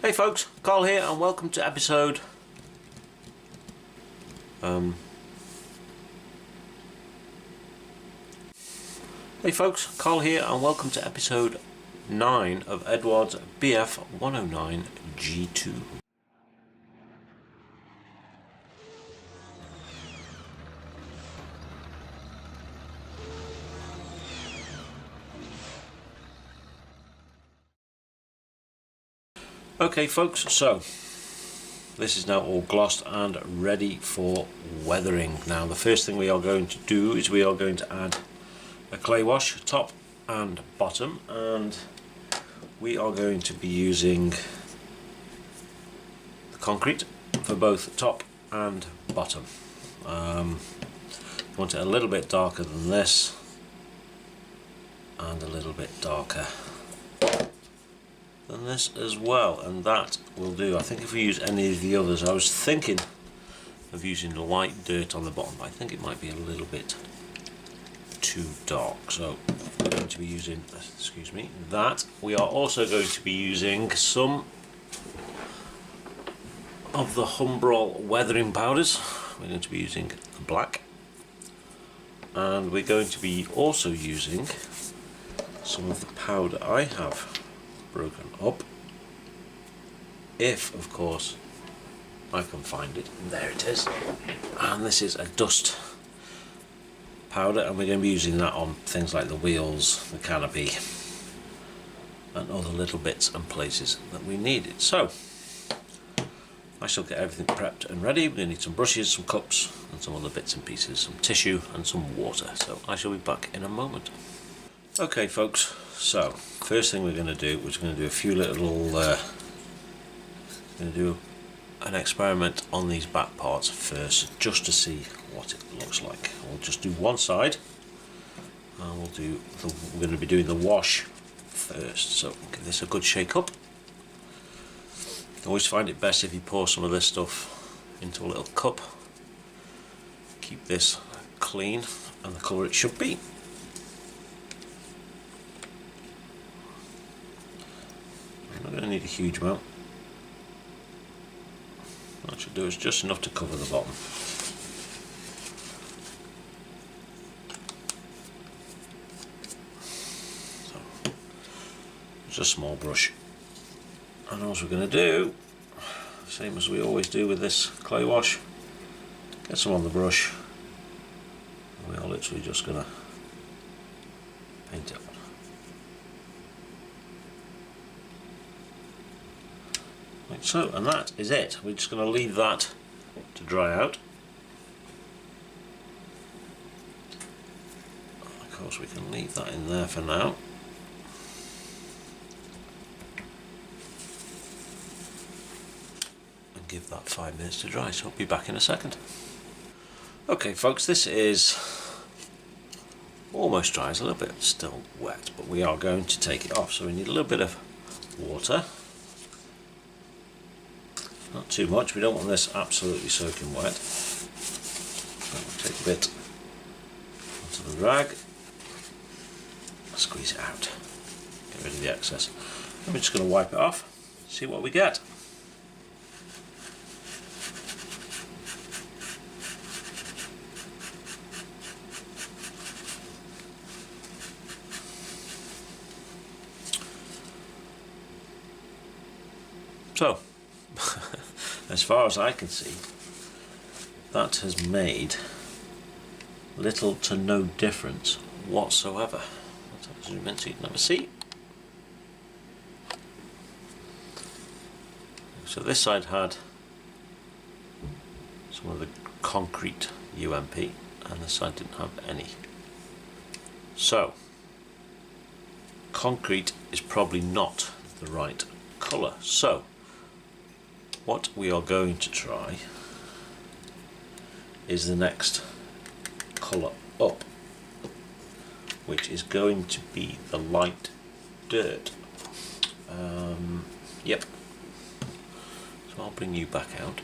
Hey folks, Carl here and welcome to episode Hey folks, Carl here and welcome to episode 9 of Eduard's BF109G2. Okay folks, so this is now all glossed and ready for weathering. Now the first thing we are going to do is we are going to add a clay wash top and bottom, and we are going to be using the concrete for both top and bottom. You want it a little bit darker than this and a little bit darker than this as well, and that will do. I think if we use any of the others, I was thinking of using the white dirt on the bottom, but I think it might be a little bit too dark, so we're going to be using, excuse me, that. We are also going to be using some of the Humbrol weathering powders. We're going to be using the black, and we're going to be also using some of the powder I have broken up, if of course I can find it. There it is, and this is a dust powder, and we're going to be using that on things like the wheels, the canopy and other little bits and places that we need it. So I shall get everything prepped and ready. We're going to need some brushes, some cups and some other bits and pieces, some tissue and some water, so I shall be back in a moment. Okay folks, so first thing we're going to do is going to do a few little going to do an experiment on these back parts first, just to see what it looks like. We'll just do one side, and we're going to be doing the wash first, so give this a good shake up. I always find it best if you pour some of this stuff into a little cup. Keep this clean and the colour it should be. I'm not going to need a huge amount. That should do us just enough to cover the bottom. So, just a small brush. And all we're going to do, same as we always do with this clay wash, get some on the brush, and we are literally just going to paint it on. Like so, and that is it. We're just going to leave that to dry out. Of course we can leave that in there for now. And give that 5 minutes to dry, so I'll be back in a second. Okay folks, this is almost dry. It's a little bit still wet, but we are going to take it off, so we need a little bit of water. Not too much, we don't want this absolutely soaking wet. So we'll take a bit onto the rag, squeeze it out, get rid of the excess. And we're just going to wipe it off, see what we get. So, as far as I can see, that has made little to no difference whatsoever. Let's zoom in so you can have a see. So this side had some of the concrete UMP, and this side didn't have any. So, concrete is probably not the right colour. So, what we are going to try is the next colour up, which is going to be the light dirt. Yep. So I'll bring you back out.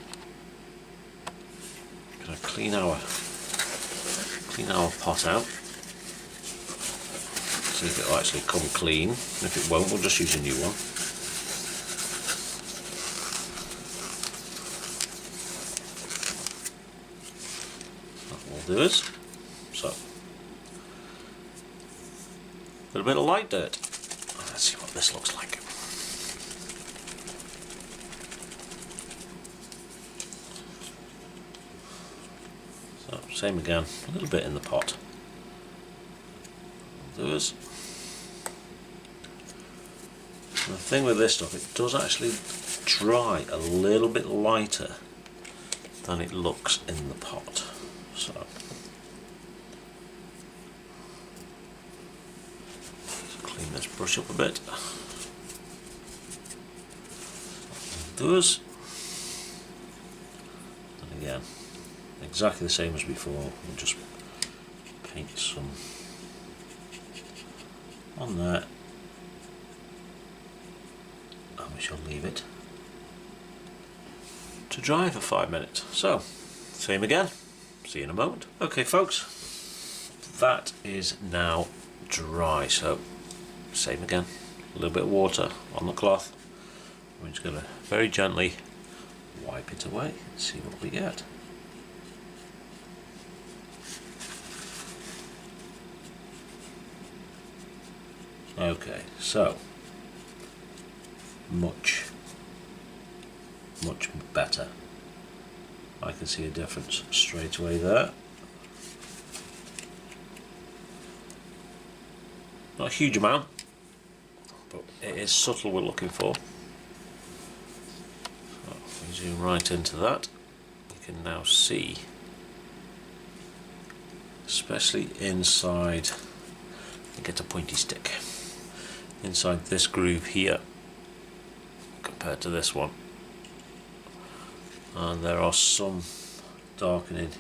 Gonna clean our pot out. See if it'll actually come clean. If it won't, we'll just use a new one. do is, so, a little bit of light dirt. Let's see what this looks like. So, same again, a little bit in the pot. Do is. The thing with this stuff, it does actually dry a little bit lighter than it looks in the pot. So, clean this brush up a bit. Does. And again, exactly the same as before. We'll just paint some on there. And we shall leave it to dry for 5 minutes. So, same again. See you in a moment. Okay, folks, that is now dry. So, same again. A little bit of water on the cloth. We're just going to very gently wipe it away and see what we get. Okay, so much better. I can see a difference straight away there. Not a huge amount, but it is subtle we're looking for. So we zoom right into that. You can now see, especially inside, get a pointy stick, inside this groove here compared to this one. And there are some darkening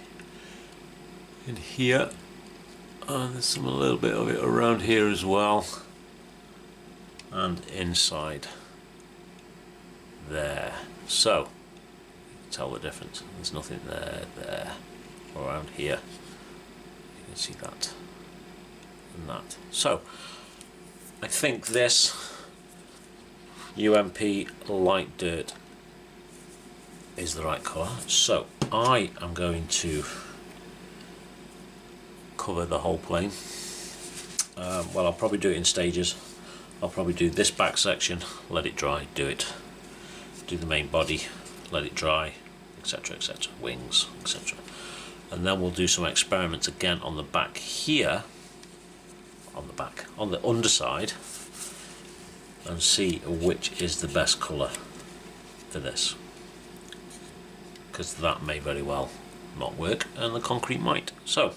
in here, and there's some a little bit of it around here as well, and inside there. So you can tell the difference. There's nothing there, around here. You can see that and that. So I think this UMP light dirt is the right colour. So I am going to cover the whole plane. Well, I'll probably do it in stages. I'll probably do this back section, let it dry, do the main body, let it dry, etc, etc, wings, etc, and then we'll do some experiments again on the back here, on the underside, and see which is the best colour for this, because that may very well not work and the concrete might. So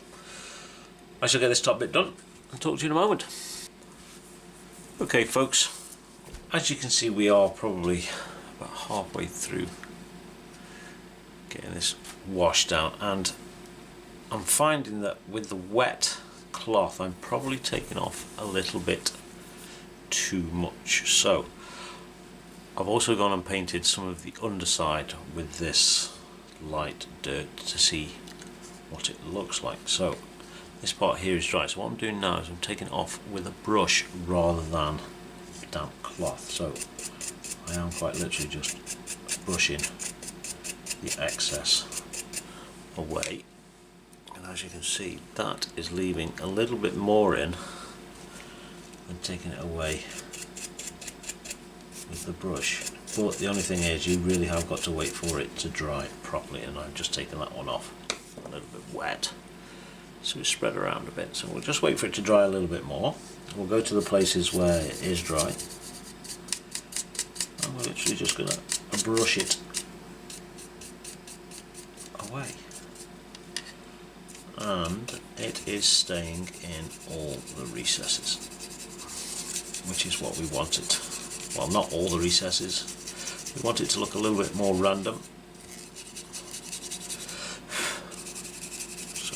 I shall get this top bit done and talk to you in a moment. Okay folks, as you can see we are probably about halfway through getting this washed out, and I'm finding that with the wet cloth I'm probably taking off a little bit too much. So I've also gone and painted some of the underside with this light dirt to see what it looks like. So this part here is dry, so what I'm doing now is I'm taking it off with a brush rather than damp cloth. So I am quite literally just brushing the excess away, and as you can see that is leaving a little bit more in and taking it away with the brush. But the only thing is you really have got to wait for it to dry properly, and I've just taken that one off a little bit wet, so it's spread around a bit. So we'll just wait for it to dry a little bit more. We'll go to the places where it is dry, and we're literally just going to brush it away, and it is staying in all the recesses, which is what we wanted. Well, not all the recesses, we want it to look a little bit more random. So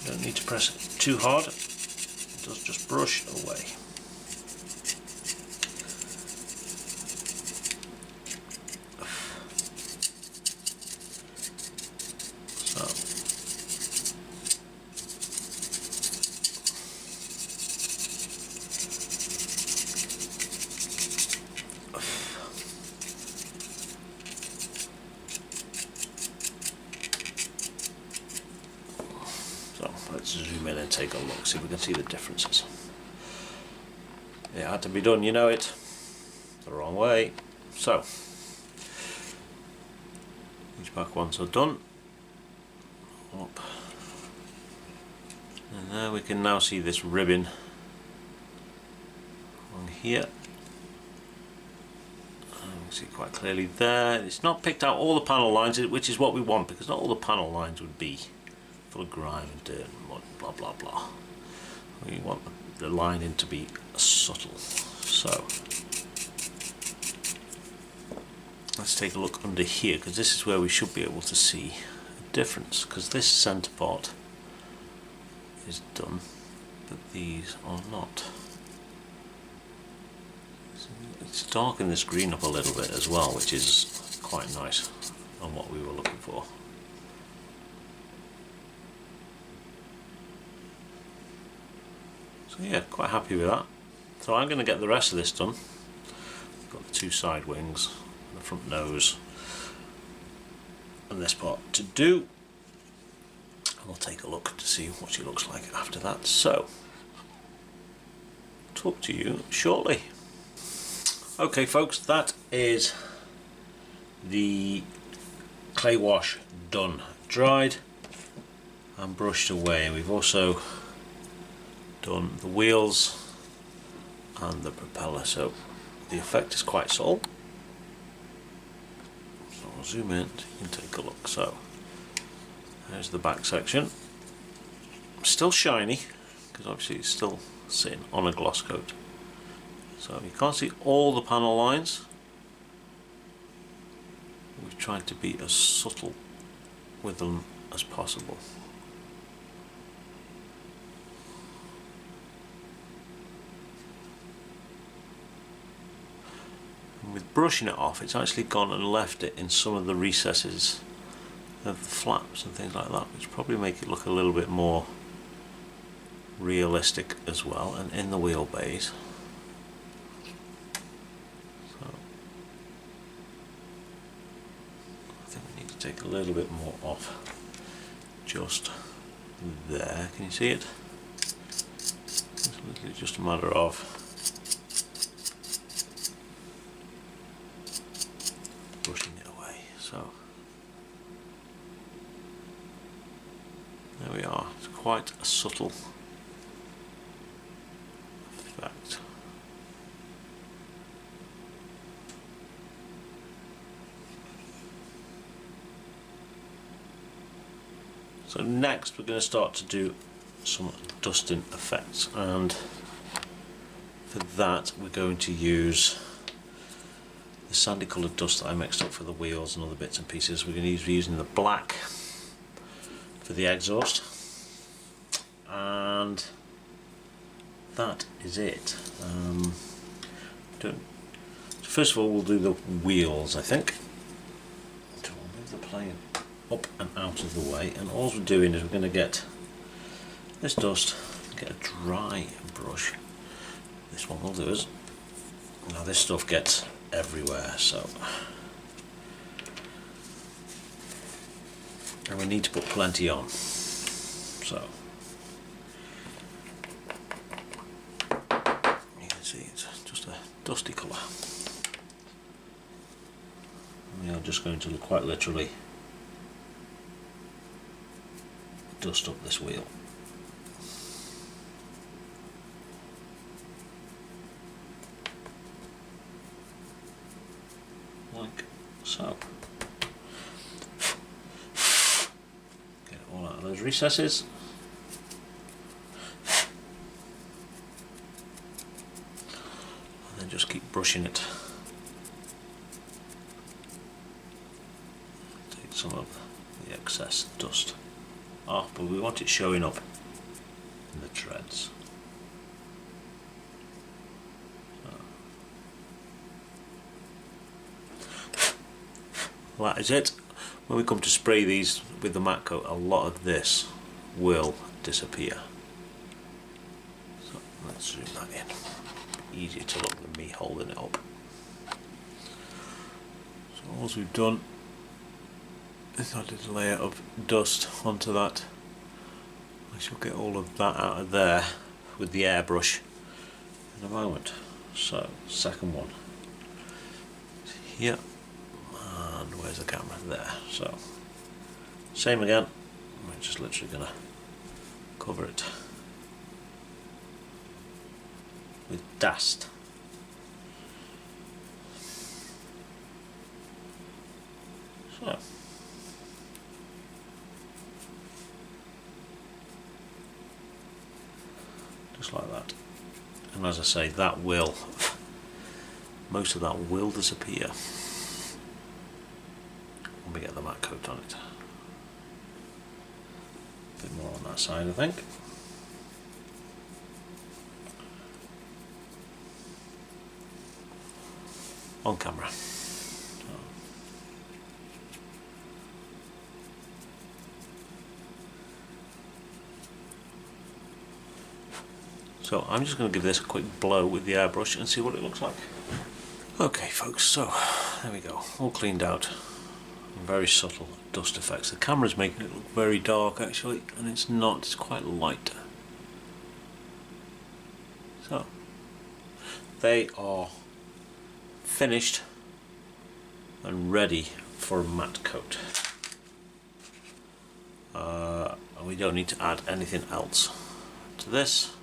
you don't need to press it too hard, it does just brush away. zoom in and take a look, see if we can see the differences. It had to be done, you know it. The wrong way. So, these back ones are done. Up. And there we can now see this ribbon on here. And we can see quite clearly there. It's not picked out all the panel lines, which is what we want, because not all the panel lines would be full of grime and dirt and mud, blah blah blah. We want the lining to be subtle. So let's take a look under here, because this is where we should be able to see a difference, because this centre part is done but these are not. It's darkened this green up a little bit as well, which is quite nice on what we were looking for. So yeah, quite happy with that. So I'm going to get the rest of this done. I've got the two side wings, the front nose and this part to do. We'll take a look to see what she looks like after that. So, talk to you shortly. Okay folks, that is the clay wash done, dried and brushed away, and we've also done the wheels and the propeller, so the effect is quite subtle. So I'll zoom in so you can take a look. So there's the back section, still shiny because obviously it's still sitting on a gloss coat, so you can't see all the panel lines. We've tried to be as subtle with them as possible. And with brushing it off, it's actually gone and left it in some of the recesses of the flaps and things like that, which probably make it look a little bit more realistic as well, and in the wheelbase. So I think we need to take a little bit more off just there. Can you see it? It's literally just a matter of brushing it away. So there we are. It's quite a subtle effect. So next we're going to start to do some dusting effects, and for that we're going to use the sandy coloured dust that I mixed up for the wheels and other bits and pieces. We're going to be using the black for the exhaust, and that is it. First of all we'll do the wheels, I think. So we'll move the plane up and out of the way, and all we're doing is we're going to get this dust, get a dry brush. This one will do us. Now this stuff gets everywhere, so, and we need to put plenty on. So you can see it's just a dusty colour. We are just going to quite literally dust up this wheel. Like so. Get it all out of those recesses. And then just keep brushing it. Take some of the excess dust off, but we want it showing up in the treads. That is it. When we come to spray these with the matte coat, a lot of this will disappear. So let's zoom that in. Easier to look than me holding it up. So all we've done is added a layer of dust onto that I shall get all of that out of there with the airbrush in a moment. So, second one here, and where's the camera? There. So, same again. I'm just literally gonna cover it with dust. So, just like that. And as I say, that will, most of that will disappear when we get the matte coat on it. A bit more on that side, I think. On camera. So I'm just going to give this a quick blow with the airbrush and see what it looks like. Okay folks, so there we go, all cleaned out. Very subtle dust effects. The camera's making it look very dark actually, and it's not, it's quite light. So they are finished and ready for a matte coat. And we don't need to add anything else to this.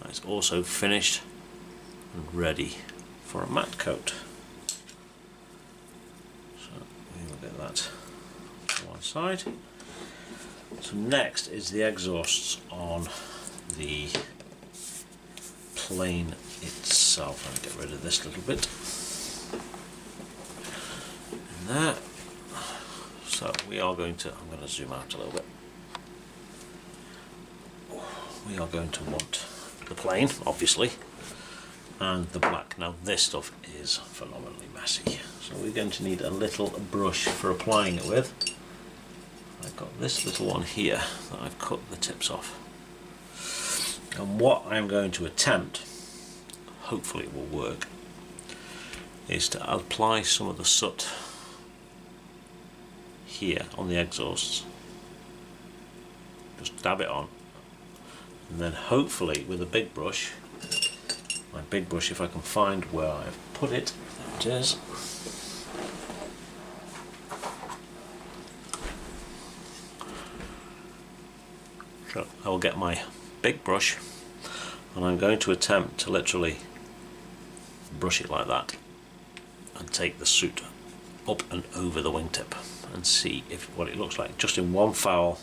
It's also finished and ready for a matte coat. So we will get that to one side. So next is the exhausts on the plane itself. I'll get rid of this little bit. And there. So we are going to, I'm going to zoom out a little bit. We are going to want the plane, obviously, and the black. Now this stuff is phenomenally messy, so we're going to need a little brush for applying it with. I've got this little one here that I've cut the tips off, and what I'm going to attempt, hopefully it will work, is to apply some of the soot here on the exhausts. Just dab it on, and then hopefully with a big brush, my big brush, if I can find where I've put it, there it is. So I will get my big brush and I'm going to attempt to literally brush it like that and take the soot up and over the wingtip and see if what it looks like, just in one foul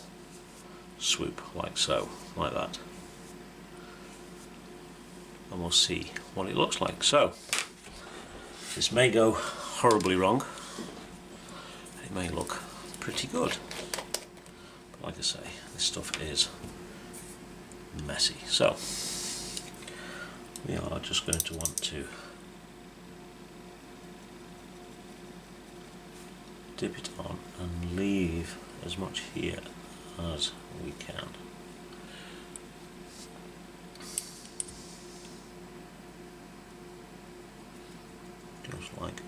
swoop, like so, like that. And we'll see what it looks like. So this may go horribly wrong, it may look pretty good, but like I say, this stuff is messy. So we are just going to want to dip it on and leave as much here as we can. Just like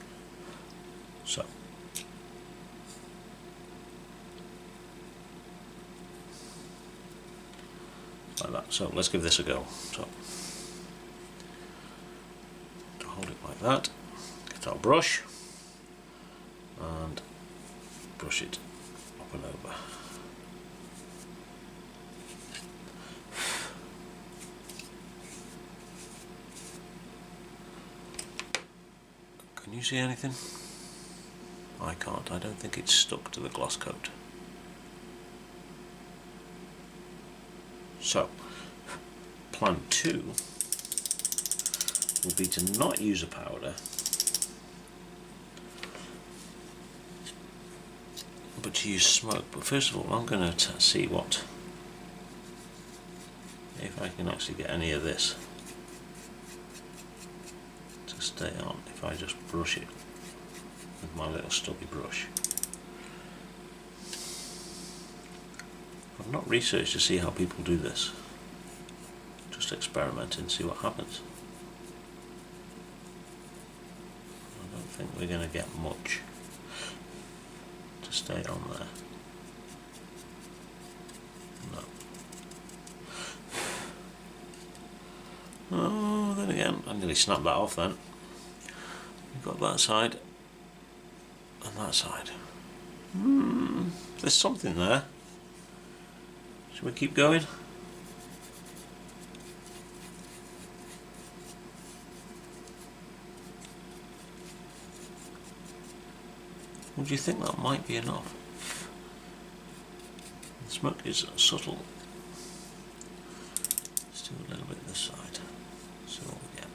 so. Like that. So let's give this a go. So to hold it like that, get our brush and brush it up and over. Can you see anything? I can't. I don't think it's stuck to the gloss coat. So, plan 2 will be to not use a powder, but to use smoke. But first of all, I'm going to see what, if I can actually get any of this to stay on if I just brush it with my little stubby brush. I've not researched to see how people do this. Just experiment and see what happens. I don't think we're going to get much to stay on there. No. Oh, then again, I nearly snapped that off then. We've got that side and that side. There's something there. Should we keep going? Or do you think that might be enough? The smoke is subtle. Let's do a little bit this side. See what we get.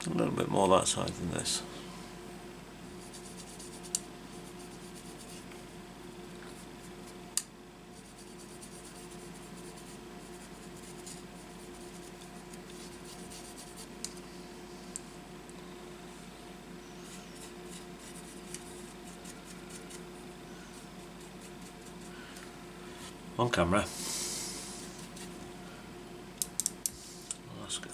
A little bit more that side than this. On camera. Let's go.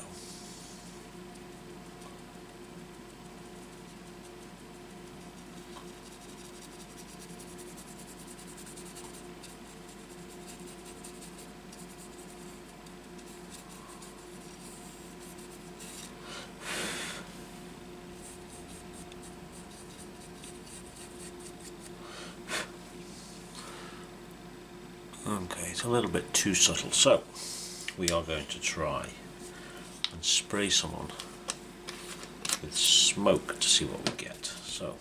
Okay, it's a little bit too subtle, so we are going to try and spray some on with smoke to see what we get. So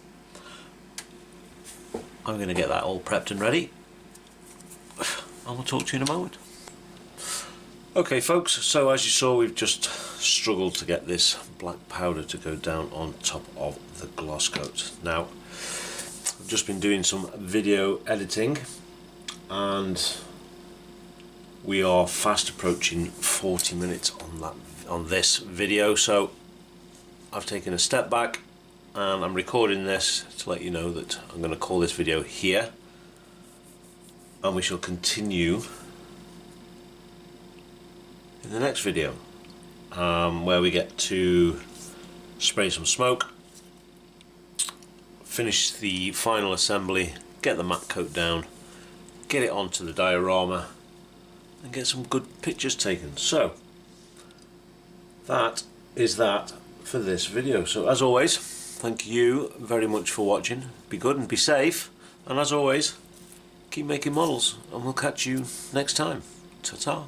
I'm going to get that all prepped and ready, and we'll talk to you in a moment. Okay folks, so as you saw, we've just struggled to get this black powder to go down on top of the gloss coat. Now, I've just been doing some video editing and we are fast approaching 40 minutes on this video, so I've taken a step back and I'm recording this to let you know that I'm going to call this video here, and we shall continue in the next video where we get to spray some smoke, finish the final assembly, get the matte coat down, get it onto the diorama and get some good pictures taken. So that is that for this video. So as always, thank you very much for watching. Be good and be safe, and as always, keep making models, and we'll catch you next time. Ta-ta.